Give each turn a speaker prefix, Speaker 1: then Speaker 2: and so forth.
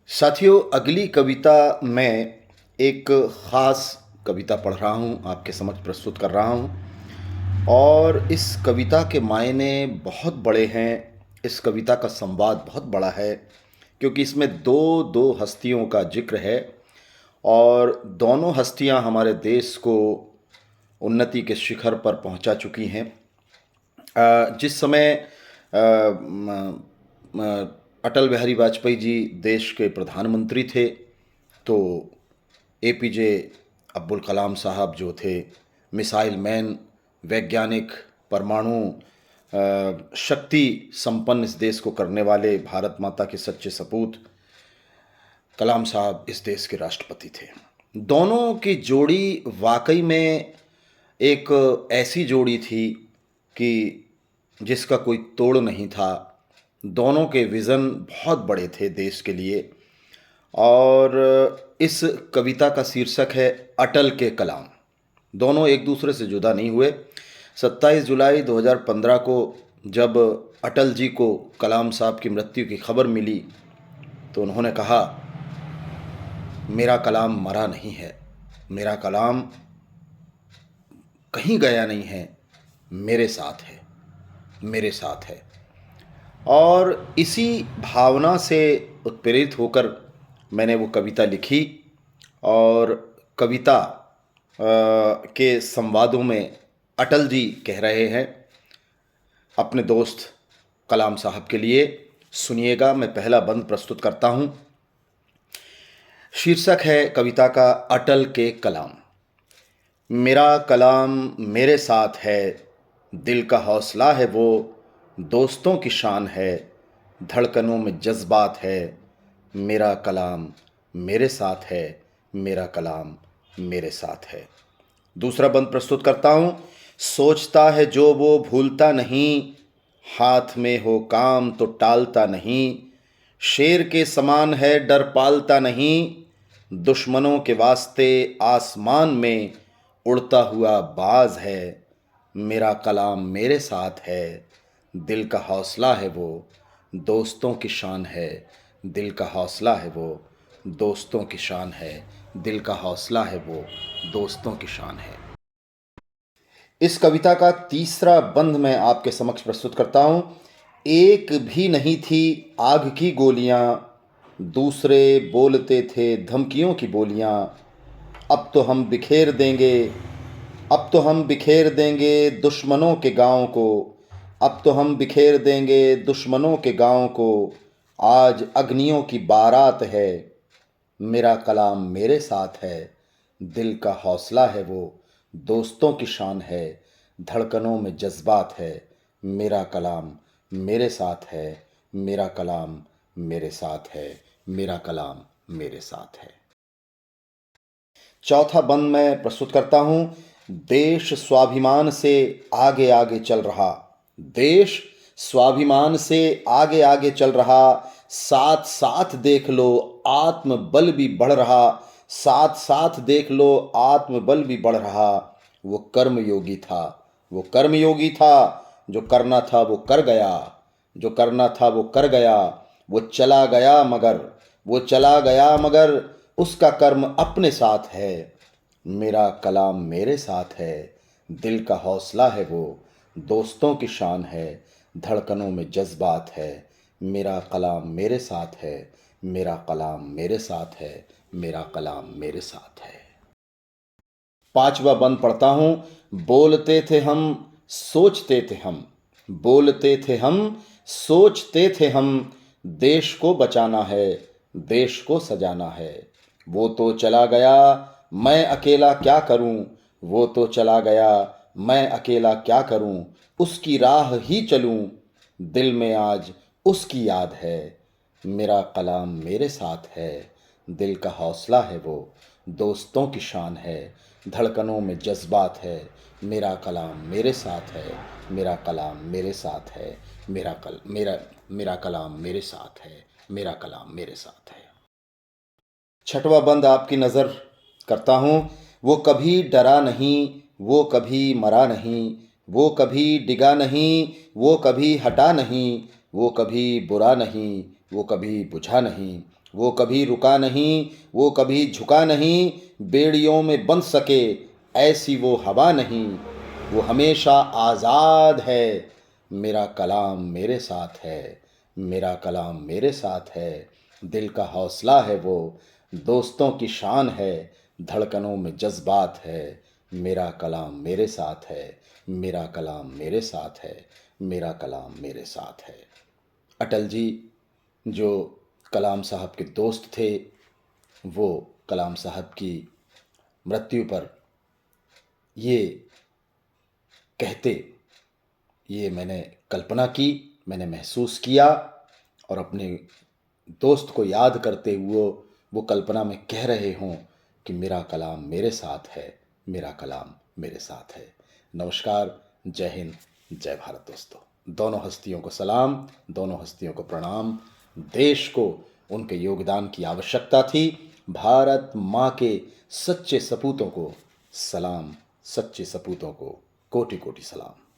Speaker 1: साथियों, अगली कविता मैं एक ख़ास कविता पढ़ रहा हूँ, आपके समक्ष प्रस्तुत कर रहा हूँ और इस कविता के मायने बहुत बड़े हैं। इस कविता का संवाद बहुत बड़ा है क्योंकि इसमें दो दो हस्तियों का जिक्र है और दोनों हस्तियाँ हमारे देश को उन्नति के शिखर पर पहुँचा चुकी हैं। जिस समय अटल बिहारी वाजपेयी जी देश के प्रधानमंत्री थे तो एपीजे अब्दुल कलाम साहब जो थे मिसाइल मैन, वैज्ञानिक, परमाणु शक्ति संपन्न इस देश को करने वाले भारत माता के सच्चे सपूत कलाम साहब इस देश के राष्ट्रपति थे। दोनों की जोड़ी वाकई में एक ऐसी जोड़ी थी कि जिसका कोई तोड़ नहीं था। दोनों के विज़न बहुत बड़े थे देश के लिए और इस कविता का शीर्षक है अटल के कलाम। दोनों एक दूसरे से जुदा नहीं हुए। 27 जुलाई 2015 को जब अटल जी को कलाम साहब की मृत्यु की खबर मिली तो उन्होंने कहा, मेरा कलाम मरा नहीं है, मेरा कलाम कहीं गया नहीं है, मेरे साथ है, मेरे साथ है। और इसी भावना से उत्प्रेरित होकर मैंने वो कविता लिखी और कविता के संवादों में अटल जी कह रहे हैं अपने दोस्त कलाम साहब के लिए। सुनिएगा, मैं पहला बंद प्रस्तुत करता हूँ। शीर्षक है कविता का अटल के कलाम। मेरा कलाम मेरे साथ है, दिल का हौसला है वो, दोस्तों की शान है, धड़कनों में जज्बात है। मेरा कलाम मेरे साथ है, मेरा कलाम मेरे साथ है। दूसरा बंद प्रस्तुत करता हूँ। सोचता है जो वो भूलता नहीं, हाथ में हो काम तो टालता नहीं, शेर के समान है डर पालता नहीं, दुश्मनों के वास्ते आसमान में उड़ता हुआ बाज है। मेरा कलाम मेरे साथ है, दिल का हौसला है वो, दोस्तों की शान है, दिल का हौसला है वो, दोस्तों की शान है, दिल का हौसला है वो, दोस्तों की शान है। इस कविता का तीसरा बंद मैं आपके समक्ष प्रस्तुत करता हूँ। एक भी नहीं थी आग की गोलियाँ, दूसरे बोलते थे धमकियों की बोलियाँ, अब तो हम बिखेर देंगे, अब तो हम बिखेर देंगे दुश्मनों के गाँव को, अब तो हम बिखेर देंगे दुश्मनों के गाँव को, आज अग्नियों की बारात है। मेरा कलाम मेरे साथ है, दिल का हौसला है वो, दोस्तों की शान है, धड़कनों में जज्बात है। मेरा कलाम मेरे साथ है, मेरा कलाम मेरे साथ है, मेरा कलाम मेरे साथ है। चौथा बंद मैं प्रस्तुत करता हूँ। देश स्वाभिमान से आगे आगे चल रहा, देश स्वाभिमान से आगे आगे चल रहा, साथ साथ देख लो आत्मबल भी बढ़ रहा, साथ साथ देख लो आत्मबल भी बढ़ रहा। वो कर्मयोगी था, वो कर्मयोगी था, जो करना था वो कर गया, जो करना था वो कर गया। वो चला गया मगर, वो चला गया मगर उसका कर्म अपने साथ है। मेरा कलाम मेरे साथ है, दिल का हौसला है वो, दोस्तों की शान है, धड़कनों में जज्बात है। मेरा कलाम मेरे साथ है, मेरा कलाम मेरे साथ है, मेरा कलाम मेरे साथ है। पांचवा बंद पढ़ता हूँ। बोलते थे हम, सोचते थे हम, बोलते थे हम, सोचते थे हम, देश को बचाना है, देश को सजाना है। वो तो चला गया, मैं अकेला क्या करूं, वो तो चला गया, मैं अकेला क्या करूं, उसकी राह ही चलूं, दिल में आज उसकी याद है। मेरा कलाम मेरे साथ है, दिल का हौसला है वो, दोस्तों की शान है, धड़कनों में जज्बात है। मेरा कलाम मेरे साथ है, मेरा कलाम मेरे साथ है, मेरा कलाम मेरे साथ है, मेरा कलाम मेरे साथ है। छठवां बंद आपकी नज़र करता हूँ। वो कभी डरा नहीं, वो कभी मरा नहीं, वो कभी डिगा नहीं, वो कभी हटा नहीं, वो कभी बुरा नहीं, वो कभी बुझा नहीं, वो कभी रुका नहीं, वो कभी झुका नहीं, बेड़ियों में बंध सके ऐसी वो हवा नहीं, वो हमेशा आज़ाद है। मेरा कलाम मेरे साथ है, मेरा कलाम मेरे साथ है, दिल का हौसला है वो, दोस्तों की शान है, धड़कनों में जज्बात है। मेरा कलाम मेरे साथ है, मेरा कलाम मेरे साथ है, मेरा कलाम मेरे साथ है। अटल जी जो कलाम साहब के दोस्त थे, वो कलाम साहब की मृत्यु पर ये कहते, ये मैंने कल्पना की, मैंने महसूस किया और अपने दोस्त को याद करते हुए वो कल्पना में कह रहे हों कि मेरा कलाम मेरे साथ है, मेरा कलाम मेरे साथ है। नमस्कार, जय हिंद, जय भारत दोस्तों। दोनों हस्तियों को सलाम, दोनों हस्तियों को प्रणाम। देश को उनके योगदान की आवश्यकता थी। भारत माँ के सच्चे सपूतों को सलाम, सच्चे सपूतों को कोटि कोटि सलाम।